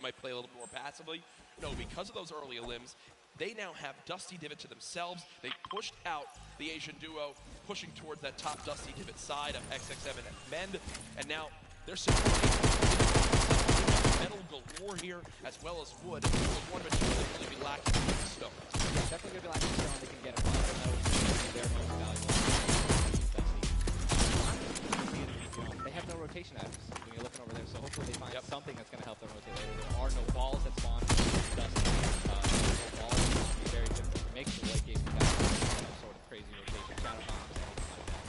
might play a little more passively. No, because of those early elims, they now have Dusty Divot to themselves. They pushed out the Asian duo, pushing towards that top Dusty Divot side of XXM and Mend, and now they're supporting metal galore here, as well as wood. One material that really be lacking stone. Yeah, definitely going to be lacking stone. They can get a lot of metal. They're most valuable. They have no rotation items when you're looking over there, so hopefully they find something that's going to help them rotate later. There are no balls that spawn. Dust. No balls. It's be very difficult to make the late game without some sort of crazy rotation. Shadow bombs, anything like that.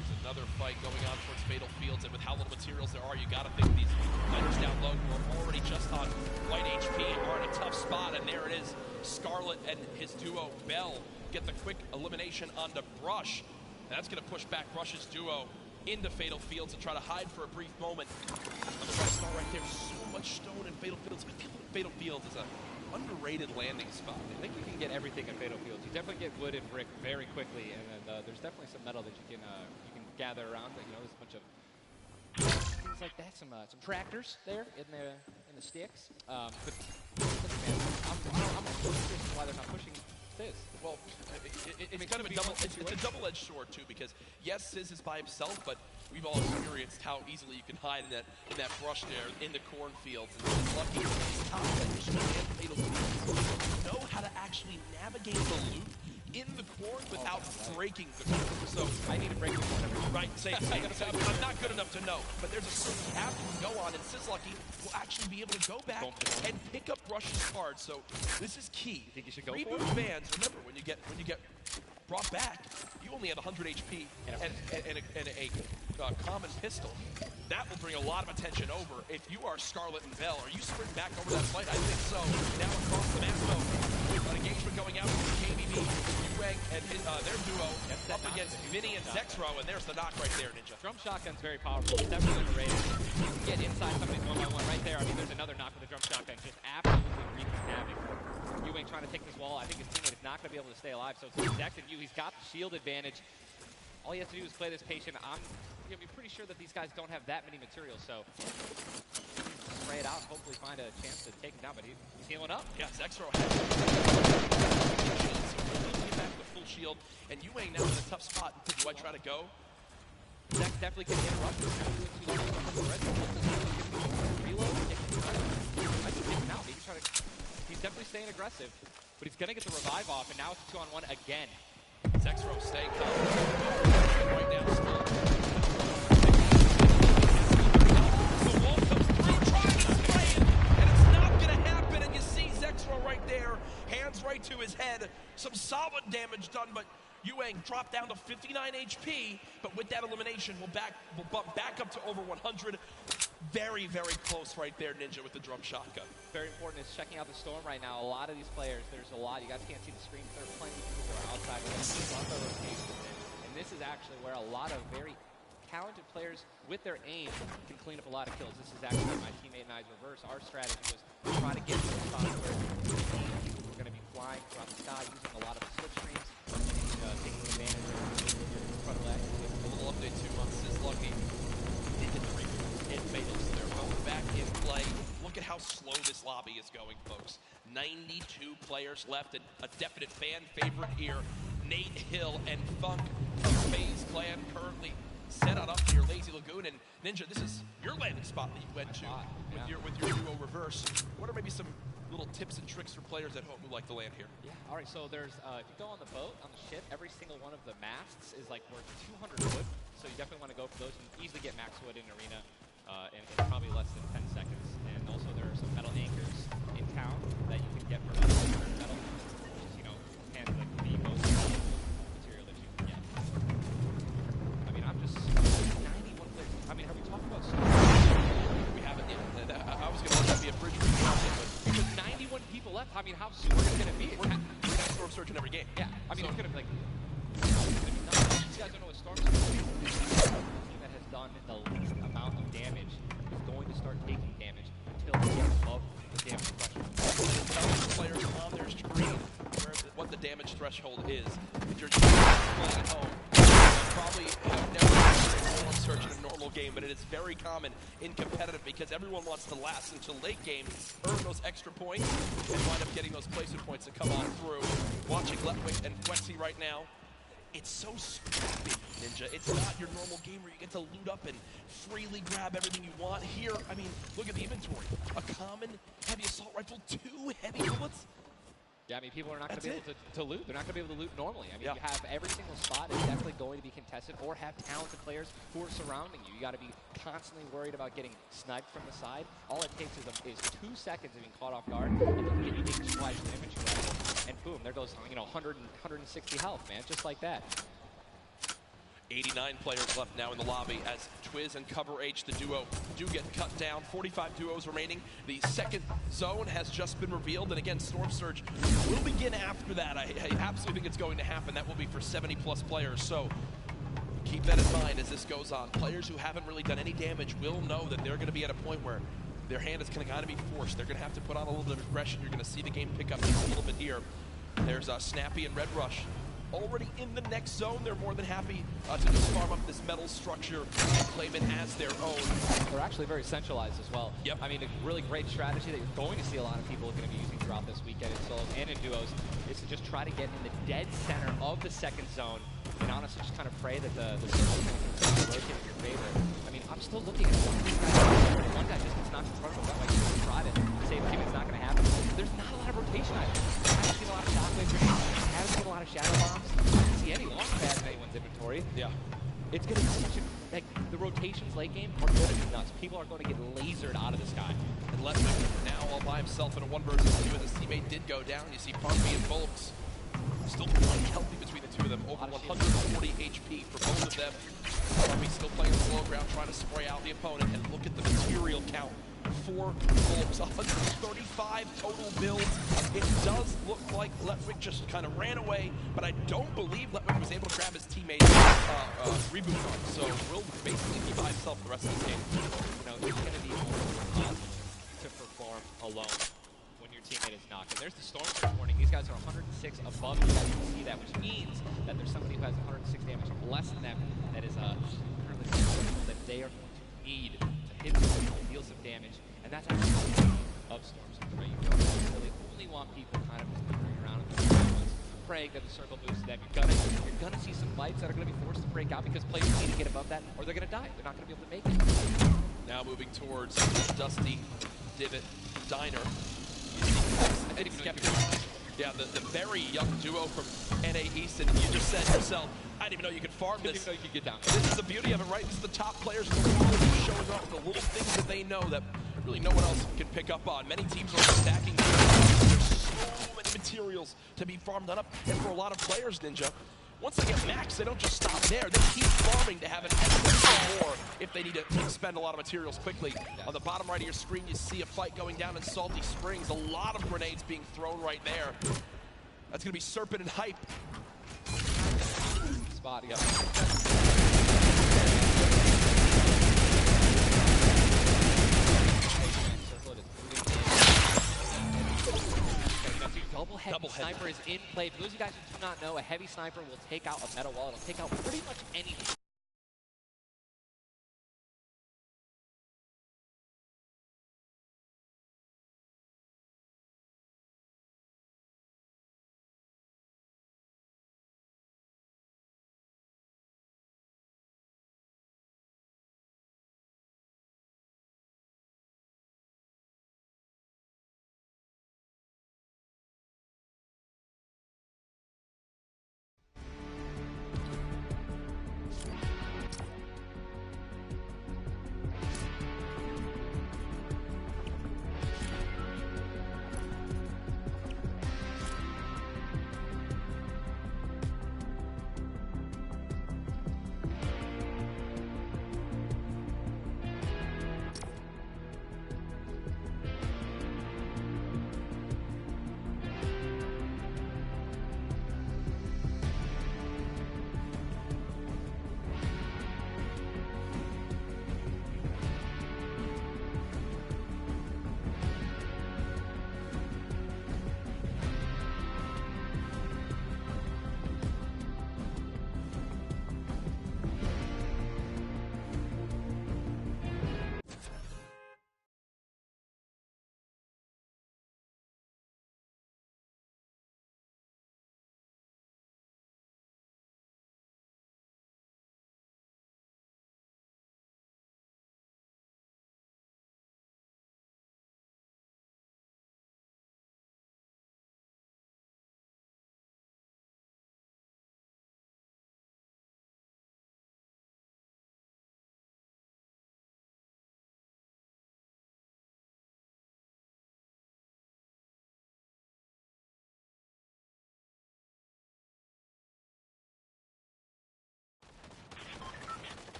There's another fight going on towards Fatal Fields, and with how little materials there are, you got to think these fighters down low who are already just on light HP are in a tough spot, and there it is. Scarlet and his duo, Bell, get the quick elimination onto Brush. And that's going to push back Brush's duo into Fatal Fields and try to hide for a brief moment. On the right spot right there, so much stone in Fatal Fields. I feel like Fatal Fields is an underrated landing spot. I think you can get everything in Fatal Fields. You definitely get wood and brick very quickly, and then there's definitely some metal that you can gather around. You know, there's a bunch of things like that. Some tractors there in the sticks. But man, I'm curious why they're not pushing Sizz. Well, it's kind of it's a double-edged sword too, because yes, Sizz is by himself, but we've all experienced how easily you can hide in that brush there in the cornfields. And it's lucky top players and Fatal Fields know how to actually navigate the loop in the corn without breaking the corn. So I need to break the corn every time. Right, same. I'm not good enough to know, but there's a certain path you can go on, and Sizz Lucky will actually be able to go back and pick up Brush's cards. So this is key. You think you should go Reboot for it? fans, remember when you get brought back, you only have 100 HP and a common pistol. That will bring a lot of attention over. If you are Scarlet and Bell, are you sprinting back over that fight? I think so. Now across the map, though, an engagement going out with KBB, Jucam, and their duo up against Vinny and Zexro, and there's the knock right there, Ninja. Drum shotgun's very powerful. It's definitely underrated. You can get inside somebody's one-by-one right there. I mean, there's another knock with a drum shotgun, just absolutely wreaking havoc. Jucam trying to take this wall. I think his teammate is not going to be able to stay alive, so it's Zex and you. He's got the shield advantage. All he has to do is play this patient. I'm going to be pretty sure that these guys don't have that many materials, so spray it out and hopefully find a chance to take him down, but he's healing up. Yeah, Zexro has back with full shield, and Jucam now in a tough spot. Do I try to go? Zex definitely can interrupt this. Reload, I can take him out. He's definitely staying aggressive, but he's going to get the revive off, and now it's 2-on-1 again. Zexro staying calm. Right now, still. The wall comes through, trying to spray it, and it's not going to happen. And you see Zexro right there, hands right to his head. Some solid damage done, but Jucam dropped down to 59 HP. But with that elimination, we'll bump back up to over 100. Very, very close right there, Ninja, with the drum shotgun. Very important is checking out the storm right now. A lot of these players, there's a lot. You guys can't see the screen. There are plenty of people who are outside. And this is actually where a lot of very talented players with their aim can clean up a lot of kills. This is actually my teammate and I's reverse. Our strategy was to try to get to a spot where we're going to be flying throughout the sky using a lot of the slipstreams and taking advantage of your front leg. A little update too on Sizz Lucky. Did hit the reboot. Hit Fatals. They're going back in play. Look at how slow this lobby is going, folks. 92 players left, and a definite fan favorite here. Nate Hill and Funk of FaZe Clan currently set on up to your Lazy Lagoon. And Ninja, this is your landing spot that you went to with your duo reverse. What are maybe some little tips and tricks for players at home who like to land here? Yeah, all right, so there's, if you go on the boat, on the ship, every single one of the masts is like worth 200 wood. So you definitely want to go for those. You can easily get max wood in Arena in probably less than 10 seconds. And also there are some metal anchors in town that you can get for about 600 metal, which is, you know, like the most material that you can get. I mean, I'm just 91 players. I mean, have we talked about storm? We haven't yet. I was going to let that be a bridge for you, but with 91 people left, I mean, how soon is it going to be? We're going to have storm surge in every game. Yeah, I mean, it's going to be like, you guys don't know what storm surge is. The team that has done the least amount of damage is going to start taking damage until they get above the damage threshold. Tell the players on their screen what the damage threshold is. If you're just playing at home, you probably have never experienced storm surge in a normal normal game, but it is very common in competitive because everyone wants to last until late game, earn those extra points, and wind up getting those placement points to come on through. Watching Letwick and Fwexy right now, it's so scrappy, Ninja. It's not your normal game where you get to loot up and freely grab everything you want. Here, I mean, look at the inventory. A common heavy assault rifle, 2 heavy bullets. Yeah, I mean, people are not going to be able to loot. They're not going to be able to loot normally. I mean, Yeah. you have every single spot is definitely going to be contested or have talented players who are surrounding you. You got to be constantly worried about getting sniped from the side. All it takes is 2 seconds of being caught off guard, and then you get big splash of infantry rifle, and boom, there goes 160 health, man, just like that. 89 players left now in the lobby as Twiz and Cover H, the duo, do get cut down. 45 duos remaining. The second zone has just been revealed, and again, Storm Surge will begin after that. I absolutely think it's going to happen. That will be for 70-plus players, so keep that in mind as this goes on. Players who haven't really done any damage will know that they're going to be at a point where their hand is going to kind of be forced. They're going to have to put on a little bit of aggression. You're going to see the game pick up just a little bit here. There's Snappy and Red Rush. Already in the next zone, they're more than happy to just farm up this metal structure and claim it as their own. They're actually very centralized as well. Yep. I mean, a really great strategy that you're going to see a lot of people are going to be using throughout this weekend in solos and in duos is to just try to get in the dead center of the second zone and honestly just kind of pray that the circle can continue to rotate in your favor. I mean, I'm still looking at one guy just gets knocked in front of him. That way he tried it. Save team, it's not going to happen. There's not a lot of rotation items. I haven't seen a lot of shockwave grenades. I haven't seen a lot of shadow bombs. I didn't see any launch pads in anyone's inventory. Yeah. It's going to be such a, like, the rotations late game are going to be nuts. People are going to get lasered out of the sky. And Letwick now all by himself in a 1 versus 2 as his teammate did go down. You see Parkby and Volks still quite healthy between the two of them. Over 140 HP for both of them. Parkby still playing the slow ground, trying to spray out the opponent. And look at the material count for Volks. 135 total builds. It does look like Letwick just kind of ran away, but I don't believe Letwick was able to grab his teammate's reboot run. So will basically be by himself the rest of this game. You know, it's going to be tough to perform alone when your teammate is knocked. And there's the Storm Surge warning. These guys are 106 above. You guys can see that, which means that there's somebody who has 106 damage less than them that is currently that they are going to need to hit somebody and deal some damage. And that's actually of Storm Surge, right? You don't really only want people kind of just moving around in the ones, praying that the circle moves to them. You're gonna see some fights that are gonna be forced to break out because players need to get above that or they're gonna die. They're not gonna be able to make it. Now moving towards Dusty Divot Diner. Yeah, the very young duo from NA East, and you just said yourself, I didn't even know you could farm this. I didn't know you could get down. This is the beauty of it, right? This is the top players in the world showing up with the little things that they know that really no one else can pick up on. Many teams are stacking. There's so many materials to be farmed up, and for a lot of players, Ninja, once they get max, they don't just stop there. They keep farming to have an extra more if they need to expend a lot of materials quickly. On the bottom right of your screen, you see a fight going down in Salty Springs. A lot of grenades being thrown right there. That's going to be Serpent and Hype. Spot, yeah. Double heavy sniper is in play. For those of you guys who do not know, a heavy sniper will take out a metal wall. It'll take out pretty much anything.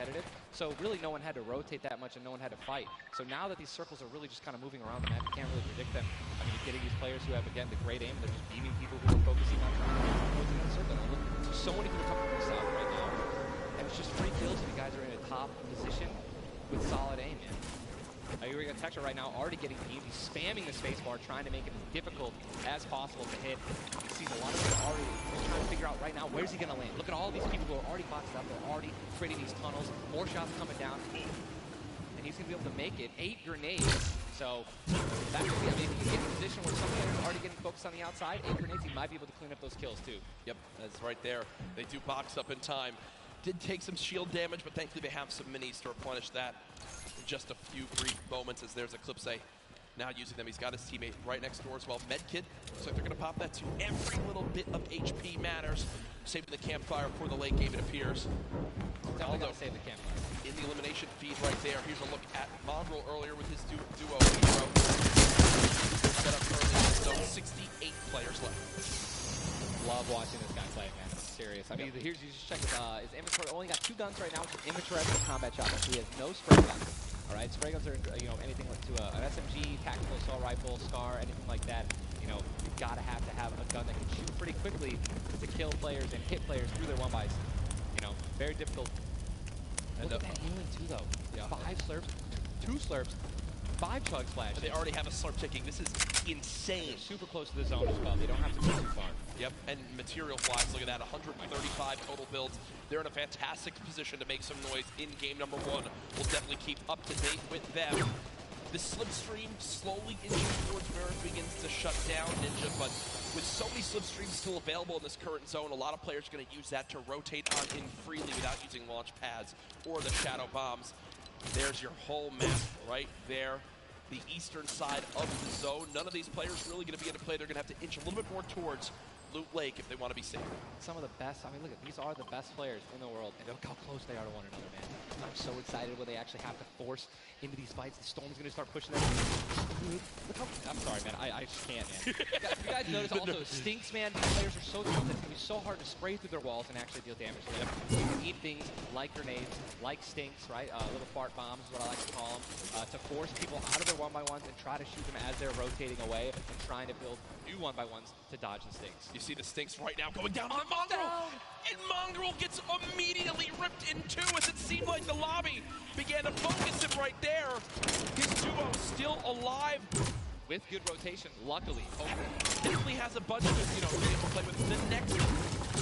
competitive. So really no one had to rotate that much and no one had to fight. So now that these circles are really just kind of moving around the map, you can't really predict them. I mean, you're getting these players who have, again, the great aim. They're just beaming people who are focusing on rotating the circle. And look, so many people coming from the south right now. And it's just free kills if you guys are in a top position with solid aim, man. You're going to Texture right now, already getting beamed. He's spamming the spacebar, trying to make it as difficult as possible to hit. You see a lot of them already trying to figure out right now, where's he going to land? Look at all these people who are already boxed up. They're already creating these tunnels. More shots coming down. And he's going to be able to make it. 8 grenades. So that could be, I mean, if you get in a position where some players are already getting focused on the outside, 8 grenades, he might be able to clean up those kills too. Yep, that's right there. They do box up in time. Did take some shield damage, but thankfully they have some minis to replenish that. Just a few brief moments as there's Eclipse now using them. He's got his teammate right next door as well. Medkit, looks like they're going to pop that too. Every little bit of HP matters. Saving the campfire for the late game, it appears. Definitely got to save the campfire. In the elimination feed right there. Here's a look at Mongrel earlier with his duo hero. Set up early, so 68 players left. Love watching this guy play, man. It's serious. I mean, here's, you just check his inventory. Only got 2 guns right now, which is inventory and combat shotgun. So he has no spray guns. All right, spray guns are, anything like to an SMG, tactical assault rifle, SCAR, anything like that. You've got to have a gun that can shoot pretty quickly to kill players and hit players through their one-bys. Very difficult. Look at that healing too, though. Yeah. 5 slurps, 2 slurps, 5 chug splashes. They already have a slurp ticking. This is insane. They're super close to the zone as well. They don't have to go too far. Yep, and material-wise, look at that, 135 total builds. They're in a fantastic position to make some noise in game number 1. We'll definitely keep up to date with them. The slipstream slowly inching towards where it begins to shut down Ninja, but with so many slipstreams still available in this current zone, a lot of players are going to use that to rotate on in freely without using launch pads or the shadow bombs. There's your whole map right there. The eastern side of the zone. None of these players really going to be able to play. They're going to have to inch a little bit more towards Loot Lake if they want to be safe. Some of the best, I mean, look, these are the best players in the world, and look how close they are to one another, man. I'm so excited when they actually have to force into these fights. The Storm's going to start pushing them. Look how, I'm sorry, man. I just can't, man. You guys notice also, Stinks, man, these players are so talented. It's going to be so hard to spray through their walls and actually deal damage to them. You can eat things like grenades, like Stinks, right? Little fart bombs is what I like to call them, to force people out of their 1x1s and try to shoot them as they're rotating away and trying to build new 1x1s to dodge the Stinks. You see the Stinks right now going down on Mongrel! And Mongrel gets immediately ripped in two as it seemed like the lobby began to focus him right there. His duo still alive. With good rotation, luckily. Definitely has a bunch of, be able to play with. The next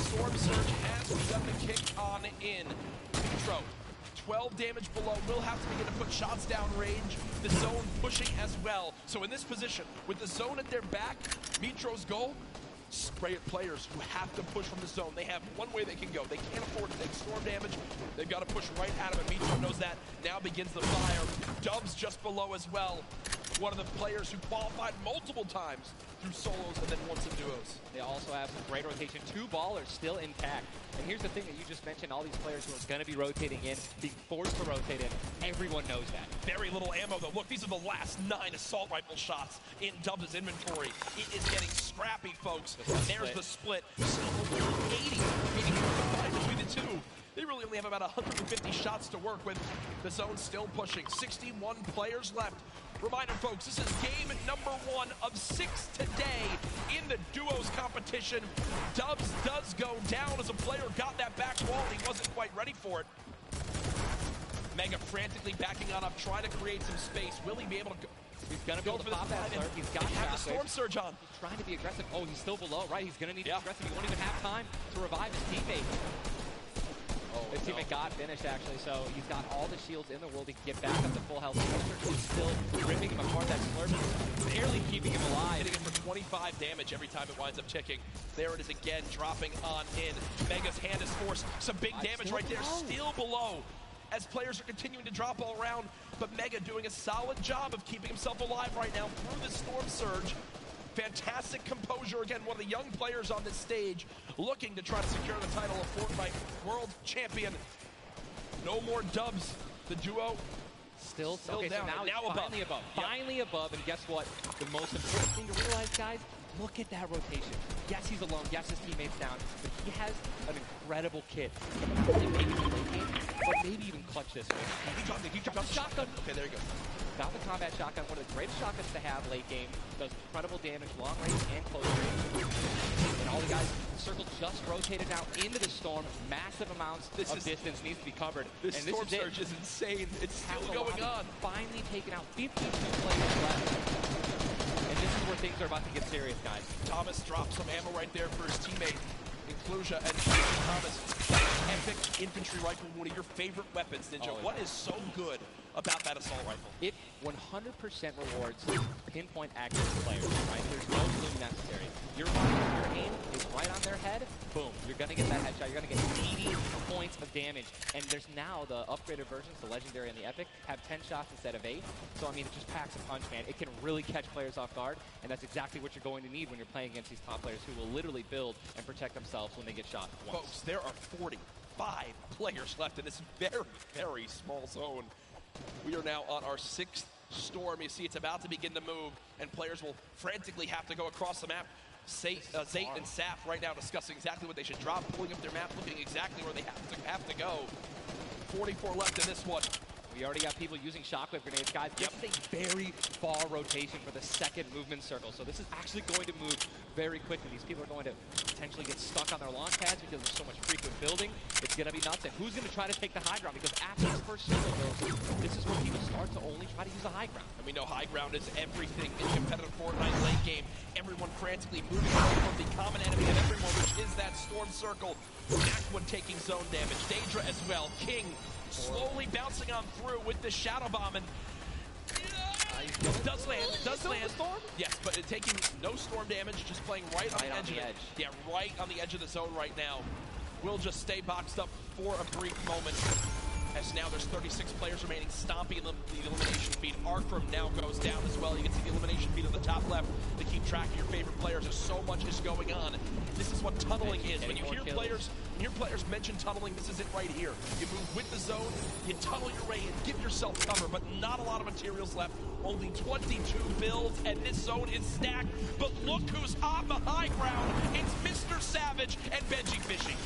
Storm Surge has begun to kick on in. Intro. 12 damage below, will have to begin to put shots down range. The zone pushing as well. So in this position, with the zone at their back, Mitro's goal, spray at players who have to push from the zone. They have one way they can go. They can't afford to take storm damage. They've got to push right out of it. Mitro knows that. Now begins the fire. Dubs just below as well. One of the players who qualified multiple times through solos and then once in duos. They also have some great rotation. 2 ballers still intact. And here's the thing that you just mentioned, all these players who are going to be rotating in, being forced to rotate in, everyone knows that. Very little ammo though. Look, these are the last 9 assault rifle shots in Dubs' inventory. It is getting scrappy, folks. There's the split. Still over 80, meaning between the two. They really only have about 150 shots to work with. The zone still pushing. 61 players left. Reminder, folks, this is game number 1 of 6 today in the duos competition. Dubs does go down as a player got that back wall and he wasn't quite ready for it. Mega frantically backing on up, trying to create some space. Will he be able to go? He's going to be able to pop that slurp. He's got to have the Storm Surge on. He's trying to be aggressive. Oh, he's still below, right? He's going to need to be aggressive. He won't even have time to revive his teammate. His teammate got finished, actually, so he's got all the shields in the world. He can get back up to full health. He's still ripping him apart. That slurp is barely keeping him alive. Hitting him for 25 damage every time it winds up ticking. There it is again, dropping on in. Mega's hand is forced. Some big damage right there, still below. As players are continuing to drop all around, but Mega doing a solid job of keeping himself alive right now through the Storm Surge. Fantastic composure. Again, one of the young players on this stage looking to try to secure the title of Fortnite World Champion. No more Dubs. The duo still okay, down. So now finally above. Finally above, and guess what? The most important thing to realize, guys, look at that rotation. Yes, he's alone. Yes, his teammate's down. But he has an incredible kit. or maybe even clutch this one. He dropped the shotgun. Okay, there you go. Got the combat shotgun, one of the greatest shotguns to have late game. Does incredible damage, long range and close range. And all the guys, the circle just rotated now into the storm. Massive amounts of distance needs to be covered. This storm surge is insane. It's still going on. Finally taken out 52 players left. And this is where things are about to get serious, guys. Thomas dropped some ammo right there for his teammate, Inclusia, and Thomas, epic infantry rifle, one of your favorite weapons, Ninja. What is so good about that assault rifle? It 100% rewards pinpoint accurate players, right? There's no bloom necessary. Your aim is right on their head, boom, you're going to get that headshot. You're going to get 80 points of damage. And there's now the upgraded versions, the Legendary and the Epic, have 10 shots instead of 8. So, I mean, it just packs a punch, man. It can really catch players off guard, and that's exactly what you're going to need when you're playing against these top players who will literally build and protect themselves when they get shot once. Folks, there are 45 players left in this very, very small zone. We are now on our 6th storm. You see it's about to begin to move, and players will frantically have to go across the map. Zayt and Saf right now discussing exactly what they should drop, pulling up their map, looking exactly where they have to go. 44 left in this one. We already got people using shockwave grenades, guys. This is a very far rotation for the second movement circle, so this is actually going to move very quickly. These people are going to potentially get stuck on their launch pads because there's so much frequent building. It's going to be nuts. And who's going to try to take the high ground? Because after this first circle goes, this is when people start to only try to use the high ground. And we know high ground is everything in competitive Fortnite late game. Everyone frantically moving away from the common enemy of everyone, which is that storm circle. Aqua taking zone damage. Daedra as well. King slowly bouncing on through with the shadow bomb, and does land. Yes, but taking no storm damage, just playing right on the edge. Yeah, right on the edge of the zone right now. We'll just stay boxed up for a brief moment. As now there's 36 players remaining, stomping the elimination feed. Arkram now goes down as well. You can see the elimination feed on the top left to keep track of your favorite players. There's so much is going on. This is what tunneling is. When you hear players mention tunneling, this is it right here. You move with the zone, you tunnel your way in, give yourself cover, but not a lot of materials left. Only 22 builds, and this zone is stacked. But look who's on the high ground. It's Mr. Savage and Benji Fishing.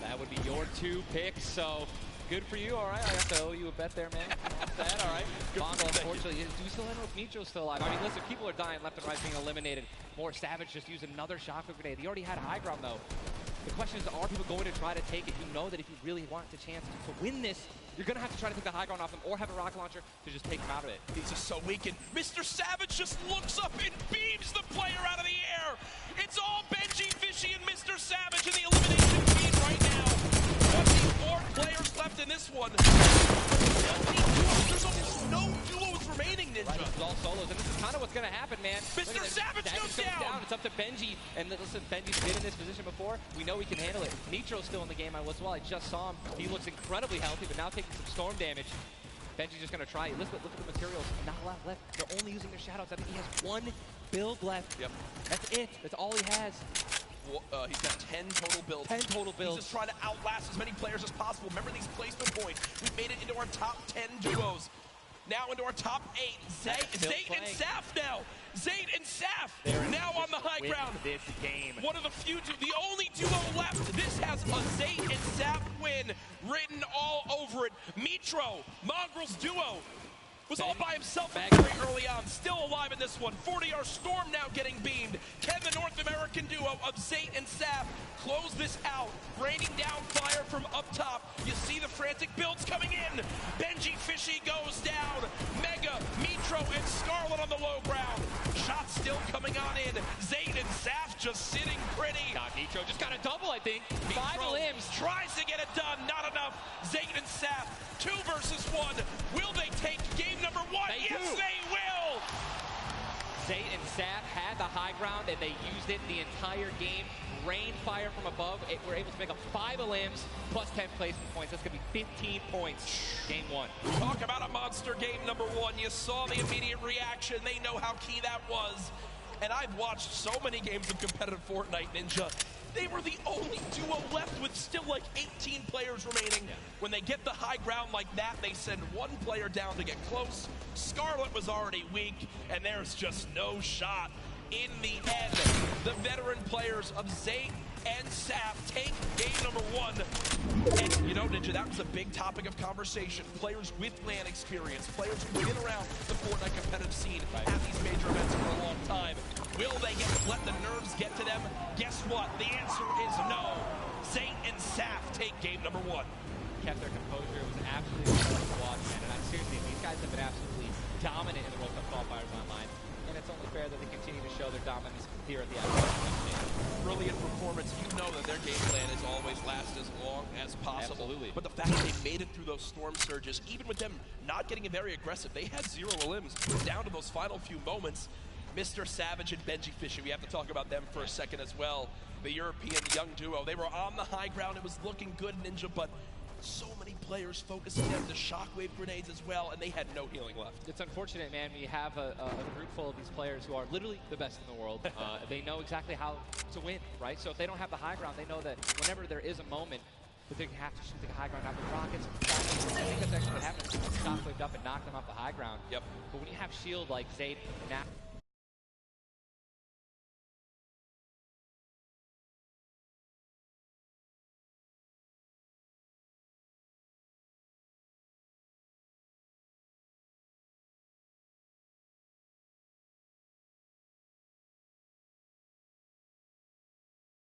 That would be your 2 picks, so good for you. All right, I have to owe you a bet there, man. That, all right. Bongo, unfortunately, do we still end with Mitro's still alive? I mean, listen, people are dying left and right, being eliminated. More Savage just used another shockwave grenade. He already had high ground, though. The question is, are people going to try to take it? You know that if you really want the chance to win this, you're going to have to try to take the high ground off them or have a rocket launcher to just take them out of it. He's just so weak, and Mr. Savage just looks up and beams the player out of the air. It's all Benji, Fishy, and Mr. Savage in the elimination feed right now. 24 players left in this one. There's almost no duos remaining, Ninja. Right, it's all solos, and this is kind of what's going to happen, man. Mr. Savage goes down. It's up to Benji, and listen, Benji's been in this position before. We know he can handle it. Nitro's still in the game as well. I just saw him. He looks incredibly healthy, but now taking some storm damage. Benji's just going to try it. Look at the materials. Not a lot left. They're only using their shadows. I think he has 1 build left. Yep. That's it. That's all he has. He's got 10 total builds. 10 total builds. He's just trying to outlast as many players as possible. Remember these placement points. We've made it into our top 10 duos. Now into our top 8. Zayt and Saf now. Zayt and Saf now on the high ground. This game. One of the few, the only duo left. This has a Zayt and Saf win written all over it. Mitro, Mongrel's duo, was all by himself very early on. Still alive in this one. 40R Storm now getting beamed. Can the North American duo of Zayt and Saf close this out? Raining down fire from up top. You see the frantic builds coming in. Benji Fishy goes down. Mega, Mitro, and Scarlet on the low ground. Shots still coming on in. Zayt and Saf just sitting pretty. God, Mitro just got a double, I think. Mitro 5 limbs. Tries to get it done. Not enough. Zayt and Saf, 2 versus 1. Will they take game number 1? Yes, they will! Zayt and Saf had the high ground, and they used it the entire game. Rain fire from above. We're able to make up 5 limbs plus 10 placement points. That's going to be 15 points. Game 1. Talk about a monster game number 1. You saw the immediate reaction. They know how key that was. And I've watched so many games of competitive Fortnite, Ninja. They were the only duo left with still like 18 players remaining. Yeah. When they get the high ground like that, they send 1 player down to get close. Scarlet was already weak, and there's just no shot. In the end, the veteran players of Zayt and Saf take game number 1. And you know know, Ninja, that was a big topic of conversation. Players with LAN experience, players who've been around the Fortnite competitive scene at these major events for a long time. Will they let the nerves get to them? Guess what? The answer is no. Zayt and Saf take game number 1. Kept their composure. It was absolutely incredible to watch, man. And seriously, these guys have been absolutely dominant in the World Cup qualifiers online. And it's only fair that they continue to show their dominance here at the African. Brilliant performance. You know that their game plan is always last as long as possible. Absolutely. But the fact that they made it through those storm surges, even with them not getting very aggressive, they had 0 elims down to those final few moments. Mr. Savage and Benji Fisher, we have to talk about them for a second as well. The European young duo, they were on the high ground. It was looking good, Ninja, but so many players focusing on the shockwave grenades as well, and they had no healing left. It's unfortunate, man. We have a group full of these players who are literally the best in the world. They know exactly how to win, right? So if they don't have the high ground, they know that whenever there is a moment that they have to shoot the high ground out with rockets, I think that's actually what happened. Shockwaved up and knocked them off the high ground. Yep. But when you have shield like Zayt,